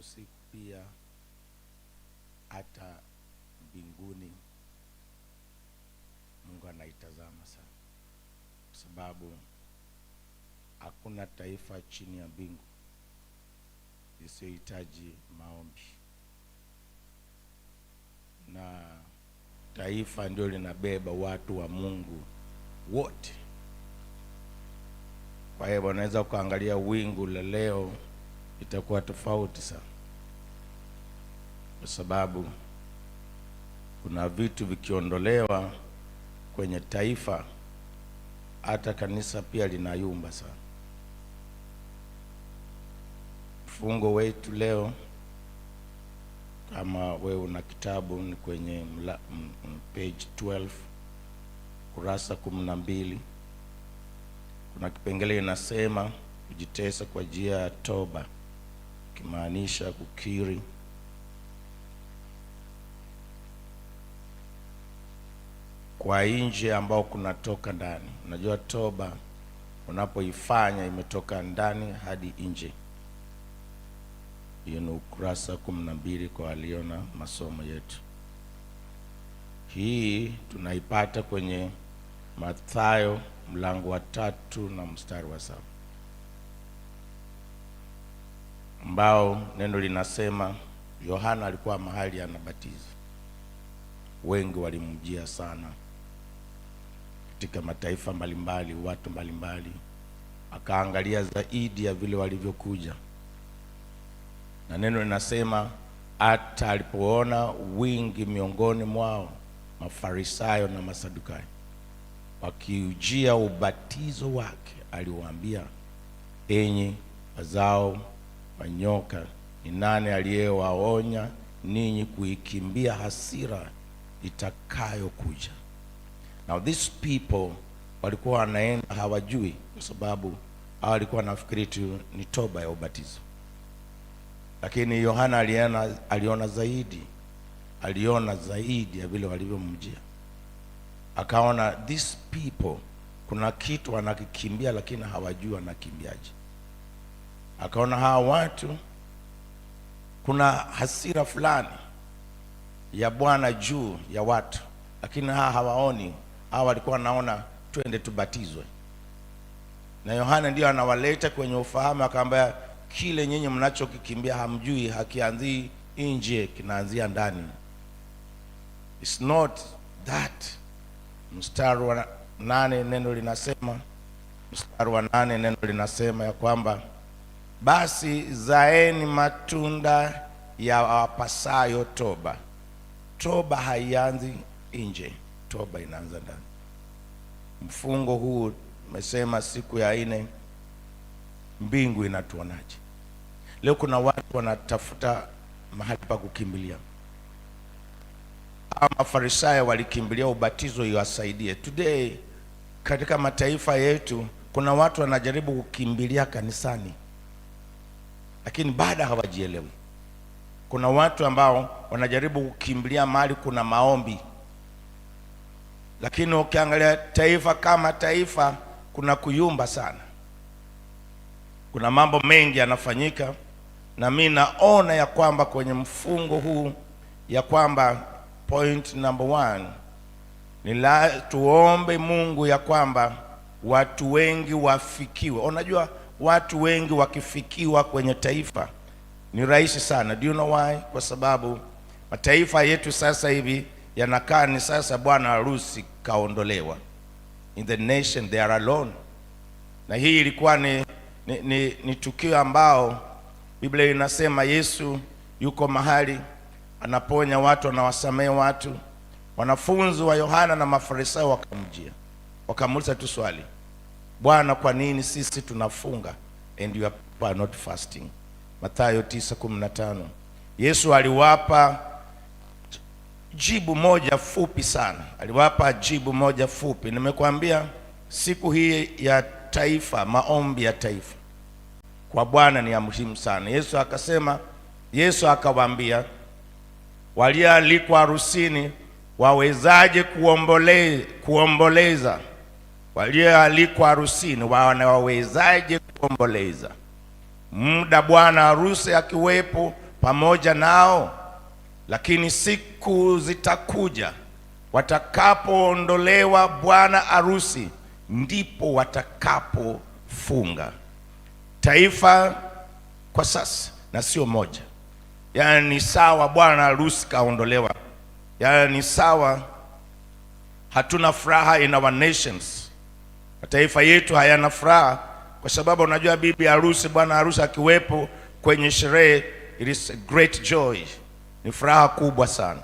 ipo siku pia hata mbinguni Mungu anaitazama sana, kwa sababu hakuna taifa chini ya mbingu lisiohitaji maombi, na taifa ndio linabeba watu wa Mungu wote. Kwa hiyo unaweza kuangalia wingu la leo itakuwa tofauti sana, kwa sababu kuna vitu vikiondolewa kwenye taifa, hata kanisa pia linayumba sana. Fungo wetu leo, kama wewe una kitabu, ni kwenye page 12 kurasa 12. Kuna kipengele inasema kujitesa kwa njia ya toba, kimaanisha kukiri kwa nje ambao kunatoka ndani. Unajua toba unapoifanya imetoka ndani hadi nje. Hiyo ni ukurasa 12 kwa waliona masomo yetu. Hii tunaipata kwenye Mathayo mlango wa 3 na mstari wa 7, ambao neno linasema Yohana alikuwa mahali anabatiza, wengi walimjia sana katika mataifa mbalimbali, watu mbalimbali. Akaangalia zaidi ya vile walivyokuja, na neno linasema hata alipoona wingi miongoni mwao, Mafarisayo na Masadukayo, wakiujia ubatizo wake, aliwaambia, enyi wazao wa nyoka, ni nani aliyewaonya ninyi kuikimbia hasira itakayokuja? Now these people walikuwa wanaenda hawajui, kwa sababu hao walikuwa nafikiri tu ni toba ya ubatizo. Lakini Yohana aliona zaidi ya vile walivyomjia. Akaona these people kuna kitu wanakikimbia, lakini hawajui wanakimbiaje. Akaona hawa watu kuna hasira fulani ya Bwana juu ya watu, lakini hawaoni. Hawa walikuwa wanaona twende tubatizwe, na Yohana ndio anawaleta kwenye ufahamu. Akaambia, kile nyinyi mnachokikimbia hamjui hakianzii nje, kinaanzia ndani. It's not that. Mstari wa 8 neno linasema ya kwamba basi zaeni matunda ya wapasayo toba. Toba haianzi nje, toba inaanza ndani. Mfungo huu umesema siku ya 4 mbingu inatuonaje? Leo kuna watu wanatafuta mahali pa kukimbilia. Mafarisayo walikimbilia ubatizo iwasaidie. Today katika mataifa yetu kuna watu wanajaribu kukimbilia kanisani, lakini baada hawajielewi. Kuna watu ambao wanajaribu kukimbilia mahali kuna maombi, lakini ukiangalia taifa kama taifa kuna kuyumba sana. Kuna mambo mengi yanafanyika, na mimi naona ya kwamba kwenye mfungo huu ya kwamba point number 1 ni tuombe Mungu ya kwamba watu wengi wafikiwe. Unajua watu wengi wakifikiwa kwenye taifa ni rahisi sana. Do you know why? Kwa sababu mataifa yetu sasa hivi yanakaa ni sasa bwana harusi kaondolewa. In the nation they are alone. Na hii ilikuwa ni tukio ambao Biblia inasema Yesu yuko mahali anaponya watu, anawasamehe watu. Wanafunzi wa Yohana na Mafarisayo wakamjia, wakamuuliza tu swali, Bwana, kwa nini sisi tunafunga and you are not fasting? Mathayo 9:15. Yesu aliwapa jibu moja fupi sana. Nimekuambia siku hii ya taifa, maombi ya taifa kwa Bwana ni ya muhimu sana. Yesu akawaambia, walioalikwa harusini wawezaje kuomboleza? Walioalikwa harusini wawezaje kuomboleza muda bwana harusi akiwepo, pamoja nao, lakini siku zitakuja watakapoondolewa bwana harusi, ndipo watakapofunga. Taifa kwa sasa na sio moja, yaani ni sawa bwana harusi kaondolewa, yaani ni sawa hatuna furaha in our nations. Mataifa yetu hayana furaha, kwa sababu unajua bibi harusi, bwana harusi akiwepo kwenye sherehe, it is a great joy, ni furaha kubwa sana.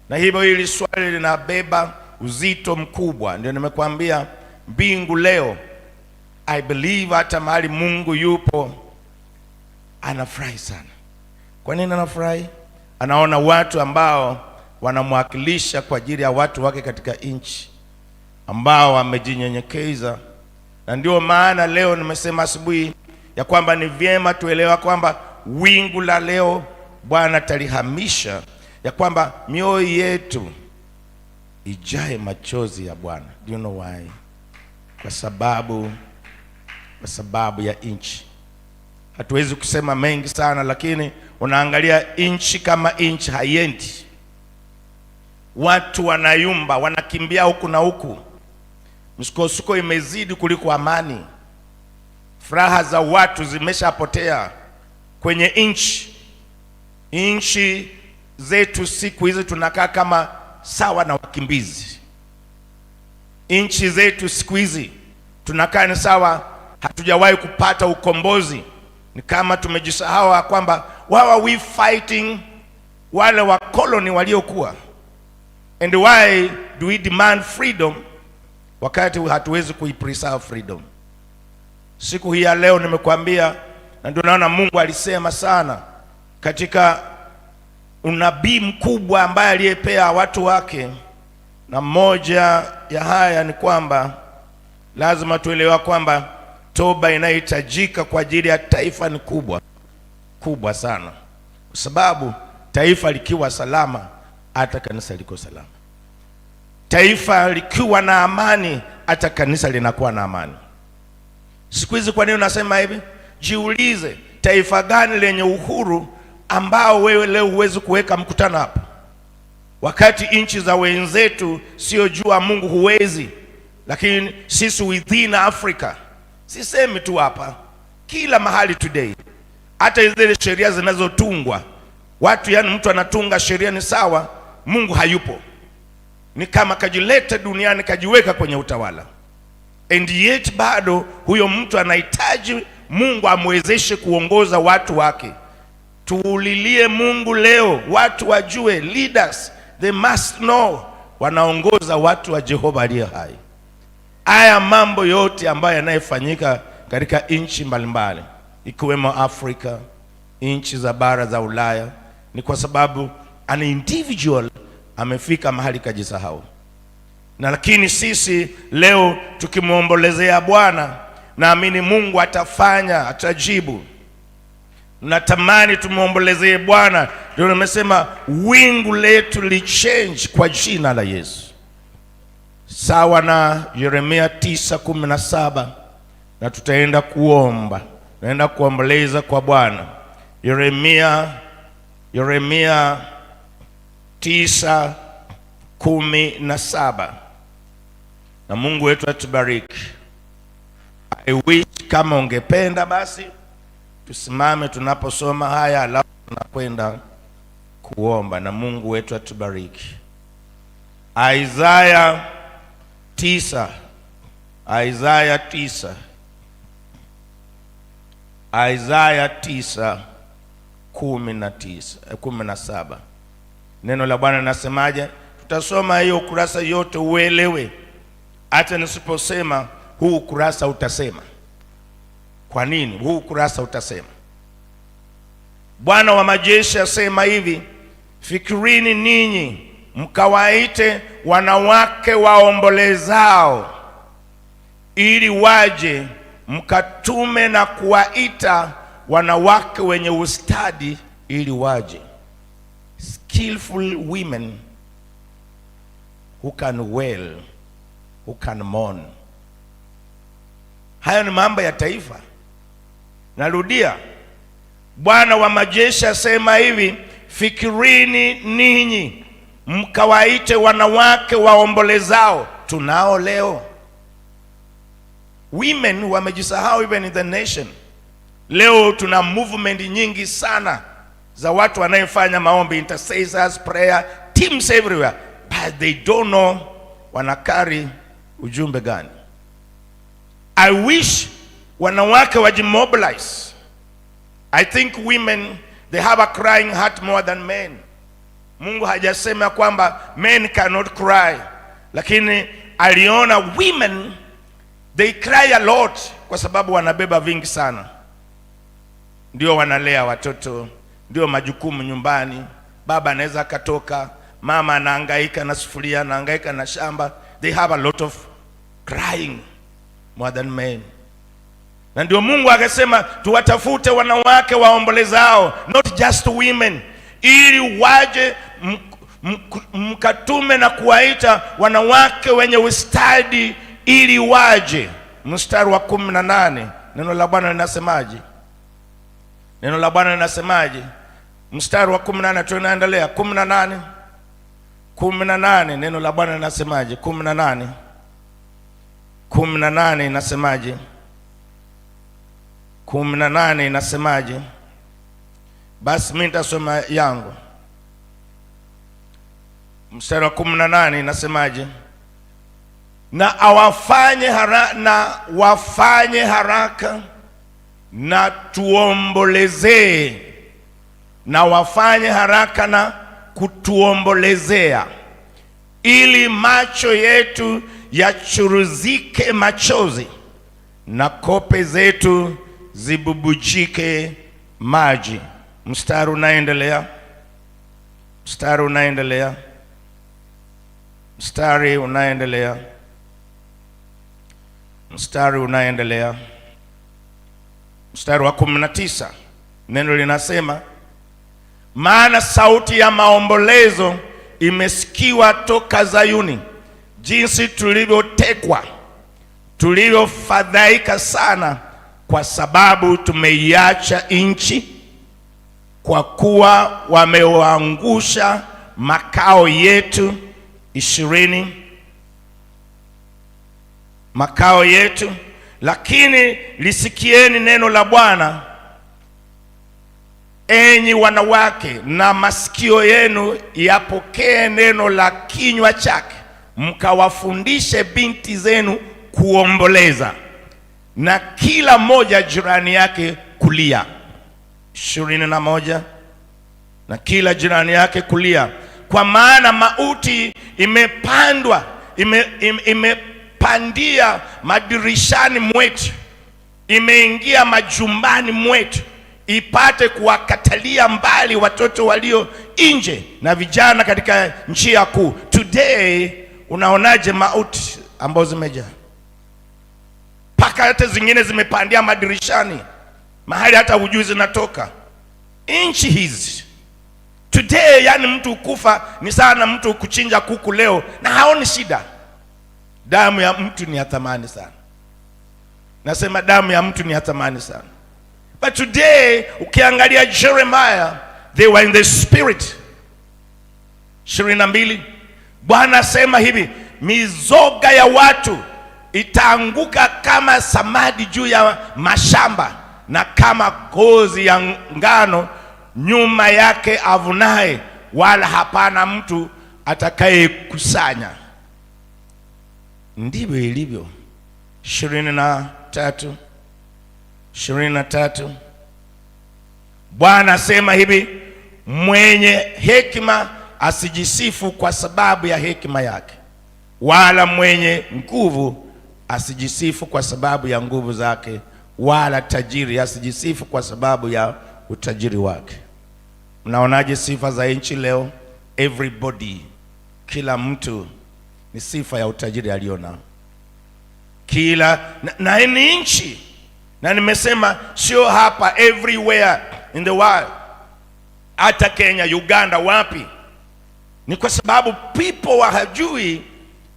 Na hivyo hili swali linabeba uzito mkubwa. Ndio nimekwambia mbingu leo, I believe hata mahali Mungu yupo anafurahi sana. Kwa nini anafurahi? Anaona watu ambao wanamwakilisha kwa ajili ya watu wake katika nchi, ambao wamejinyenyekeza. Na ndio maana leo nimesema asubuhi ya kwamba ni vyema tuelewa kwamba wingu la leo Bwana talihamisha, ya kwamba mioyo yetu ijae machozi ya Bwana. Do you know why? Kwa sababu ya nchi. Hatuwezi kusema mengi sana, lakini unaangalia nchi kama nchi haiendi. Watu wanayumba, wanakimbia huku na huku. Msukosuko imezidi kuliko amani. Furaha za watu zimeshapotea kwenye nchi. Nchi zetu siku hizi tunakaa kama sawa na wakimbizi. Nchi zetu siku hizi tunakaa ni sawa, hatujawahi kupata ukombozi. Ni kama tumejisahau kwamba wao we fighting wale wa colony waliokuwa. And why do we demand freedom wakati hatuwezi kuipreserve freedom? Siku hii ya leo nimekuambia, na ndio naona Mungu alisema sana katika unabii mkubwa ambaye aliyepea watu wake, na moja ya haya ni kwamba lazima tuelewa kwamba toba inayohitajika kwa ajili ya taifa ni kubwa sana, kwa sababu taifa likiwa salama, hata kanisa liko salama. Taifa likiwa na amani, hata kanisa linakuwa na amani. Siku hizi kwa nini unasema hivi? Jiulize, taifa gani lenye uhuru ambao wewe leo huwezi kuweka mkutano hapa, wakati nchi za wenzetu sio jua Mungu huwezi, lakini sisi within Africa, sisemi tu hapa, kila mahali today, hata zile sheria zinazotungwa watu, yani mtu anatunga sheria ni sawa, Mungu hayupo. Ni kama kajileta duniani kajiweka kwenye utawala, and yet bado huyo mtu anahitaji Mungu amwezeshe kuongoza watu wake. Tuulilie Mungu leo, watu wajue, leaders they must know, wanaongoza watu wa Jehova aliye hai. Haya mambo yote ambayo yanayofanyika katika nchi mbalimbali ikiwemo Afrika, nchi za bara za Ulaya, ni kwa sababu an individual amefika mahali kajisahau. Na lakini sisi leo tukimwombolezea Bwana, naamini Mungu atafanya, atajibu. Natamani tumwombolezee Bwana. Ndio nimesema wingu letu li change kwa jina la Yesu, sawa na Yeremia 9:17, na tutaenda kuomba, naenda kuomboleza kwa Bwana. Yeremia 9:17, na Mungu wetu atubariki. I wish kama ungependa basi tusimame tunaposoma haya, alafu tunakwenda kuomba, na Mungu wetu atubariki. Isaya 9:17. Neno la Bwana linasemaje? Tutasoma hiyo kurasa yote uelewe. Hata nisiposema huu kurasa utasema. Kwa nini huu kurasa utasema? Bwana wa majeshi asema hivi, fikirini ninyi mkawaite wanawake waombolezao, ili waje, mkatume na kuwaita wanawake wenye ustadi ili waje. Skillful women who can wail, who can mourn. Hayo ni mambo ya taifa. Narudia, Bwana wa majeshi asema hivi, fikirini ninyi mkawaite wanawake waombolezao. Tunao leo women wamejisahau even in the nation. Leo tuna movement nyingi sana za watu wanayefanya maombi, intercessors, prayer teams everywhere, but they don't know wanakari ujumbe gani. I wish wanawake wajimobilize. I think women, they have a crying heart more than men. Mungu hajasema kwamba men cannot cry, lakini aliona women they cry a lot kwa sababu wanabeba vingi sana. Ndio wanalea watoto, ndio majukumu nyumbani. Baba anaweza katoka, mama anahangaika na sufuria, anahangaika na shamba. They have a lot of crying more than men. Na ndio Mungu akasema tuwatafute wanawake waombolezao, not just women, ili waje mkatume na kuwaita wanawake wenye ustadi ili waje. Mstari wa 18 neno la Bwana linasemaje? Neno la Bwana linasemaje? Mstari wa 18 tunaendelea. 18 neno la Bwana linasemaje? 18 inasemaje? 18 inasemaje? Basi mimi nitasoma yangu. Mstari wa 18 inasemaje? Na wafanye haraka na tuombolezee, na wafanye haraka na kutuombolezea, ili macho yetu yachuruzike machozi na kope zetu zibubujike maji. Mstari unaendelea. Mstari wa 19 neno linasema, maana sauti ya maombolezo imesikiwa toka Zayuni, jinsi tulivyotekwa, tulivyofadhaika sana, kwa sababu tumeiacha nchi, kwa kuwa wamewaangusha makao yetu 20 makao yetu. Lakini lisikieni neno la Bwana, enyi wanawake, na masikio yenu yapokee neno la kinywa chake, mkawafundishe binti zenu kuomboleza, na kila moja jirani yake kulia. 21 na kila jirani yake kulia, kwa maana mauti imepandia madirishani mwetu, imeingia majumbani mwetu, ipate kuwakatalia mbali watoto walio nje na vijana katika njia kuu. Today unaonaje mauti ambazo zimejaa? Paka hata zingine zimepandia madirishani, mahali hata hujui zinatoka. Nchi hizi today, yani mtu kufa ni sana mtu kuchinja kuku leo na haoni shida. Damu ya mtu ni ya thamani sana. Nasema damu ya mtu ni ya thamani sana. But today ukiangalia Jeremiah, they were in the spirit. 22 Bwana asema hivi, mizoga ya watu itaanguka kama samadi juu ya mashamba, na kama gozi ya ngano nyuma yake avunaye, wala hapana mtu atakaye kusanya. Ndivyo ilivyo. 23 Bwana asema hivi, mwenye hekima asijisifu kwa sababu ya hekima yake, wala mwenye nguvu asijisifu kwa sababu ya nguvu zake, wala tajiri asijisifu kwa sababu ya utajiri wake. Mnaonaje sifa za nchi leo? Everybody, kila mtu ni sifa ya utajiri aliona. Kila na ni nchi, na nimesema sio hapa, everywhere in the world. Hata Kenya, Uganda, wapi? Ni kwa sababu people hawajui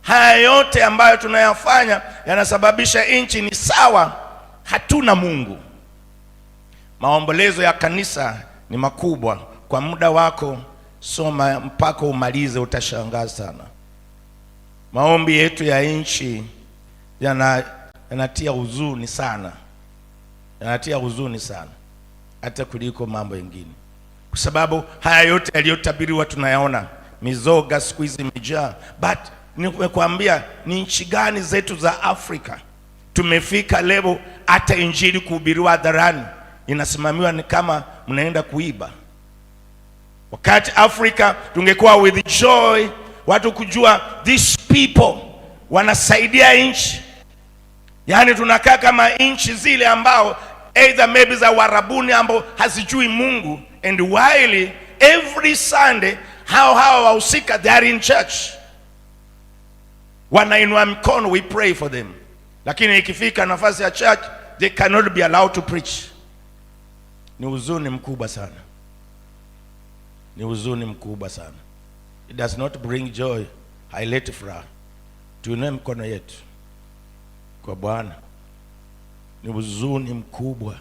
haya yote ambayo tunayafanya yanasababisha nchi ni sawa. Hatuna Mungu. Maombolezo ya kanisa ni makubwa. Kwa muda wako soma mpaka umalize, utashangaa sana. Maombi yetu ya nchi yanatia huzuni sana, yanatia huzuni sana hata kuliko mambo mengine, kwa sababu haya yote yaliyotabiriwa tunayaona. Mizoga siku hizi imejaa, but nimekuambia ni nchi gani zetu za Afrika tumefika leo hata injili kuhubiriwa hadharani inasimamiwa ni kama mnaenda kuiba. Wakati Afrika tungekuwa with joy, watu kujua these people wanasaidia nchi. Yani tunakaa kama nchi zile ambao either maybe za Warabuni ambao hazijui Mungu, and while every Sunday hao wahusika they are in church, wanainua mikono, we pray for them, lakini ikifika nafasi ya church they cannot be allowed to preach. Ni huzuni mkubwa sana, ni huzuni mkubwa sana. It does not bring joy, haileti furaha. Tuinue mkono yetu kwa Bwana. Ni huzuni mkubwa.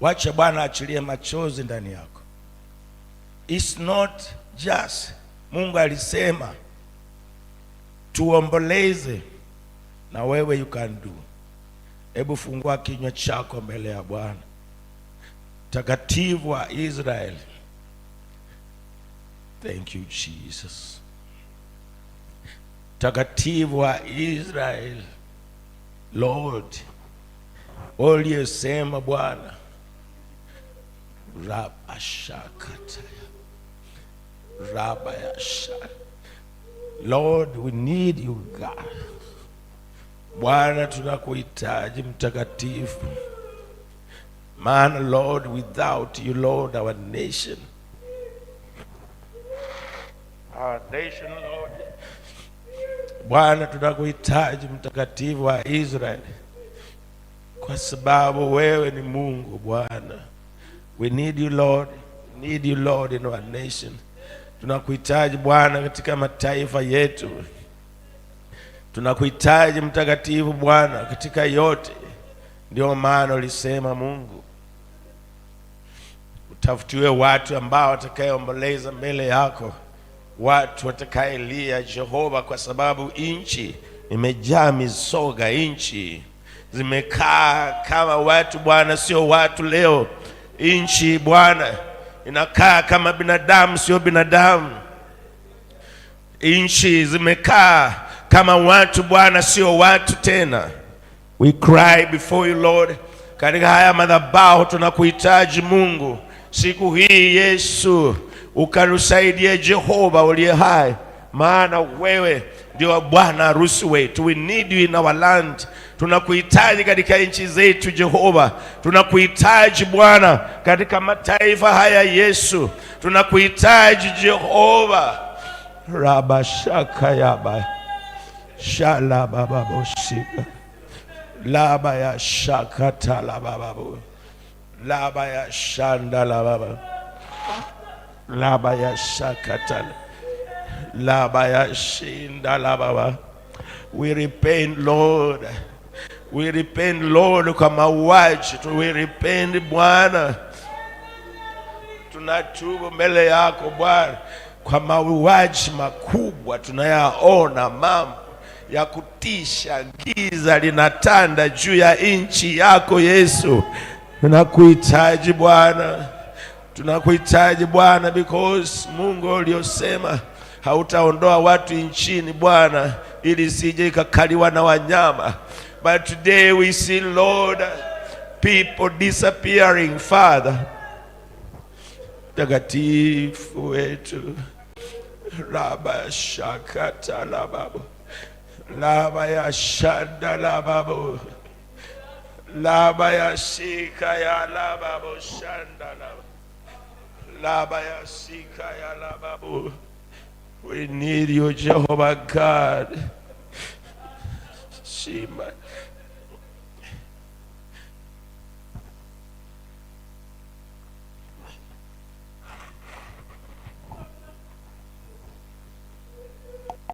Wacha Bwana achilie machozi ndani yako. It's not just, Mungu alisema tuomboleze, na wewe you can do. Hebu fungua kinywa chako mbele ya Bwana. Mtakatifu wa Israeli, thank you Jesus. Mtakatifu wa Israeli, Lord, uliyesema Bwana, Lord, we need you God. Bwana, tunakuhitaji mtakatifu. Man, Lord, without you, Lord, our nation, Lord. Bwana, tunakuhitaji mtakatifu wa Israeli, kwa sababu wewe ni Mungu Bwana. We need you Lord, we need you Lord in our nation. Tunakuhitaji Bwana katika mataifa yetu. Tunakuhitaji mtakatifu Bwana katika yote. Ndio maana ulisema Mungu, utafutiwe watu ambao watakayeomboleza mbele yako, watu watakayelia Jehova, kwa sababu nchi imejaa mizoga. Nchi zimekaa kama watu Bwana, sio watu leo. Nchi Bwana inakaa kama binadamu, sio binadamu. Nchi zimekaa kama watu Bwana, sio watu tena. We cry before you Lord. Katika haya madhabahu tunakuhitaji Mungu siku hii Yesu, ukanusaidie Jehova uliye hai, maana wewe ndio Bwana harusi wetu. We need you in our land. Tunakuhitaji katika nchi zetu Jehova. Tunakuhitaji Bwana katika mataifa haya Yesu. Tunakuhitaji Jehova. Rabashaka yaba shala baba boshika laba ya shakata la baba laba ya shanda la baba laba ya shakata laba ya shinda la baba. We repent Lord, we repent Lord kwa mauaji. We repent Bwana, tunatubu mbele yako Bwana kwa mauaji makubwa tunayaona, mambo ya kutisha. Giza linatanda juu ya nchi yako Yesu. Tunakuhitaji Bwana, tunakuhitaji Bwana, because Mungu uliyosema hautaondoa watu nchini Bwana ili sije ikakaliwa na wanyama. But today we see Lord, people disappearing. Father, takatifu wetu, Raba shakata la babu laba ya shanda la babu laba ya shika ya la babu shanda laba ya shika ya la babu. We need you Jehovah God. Shima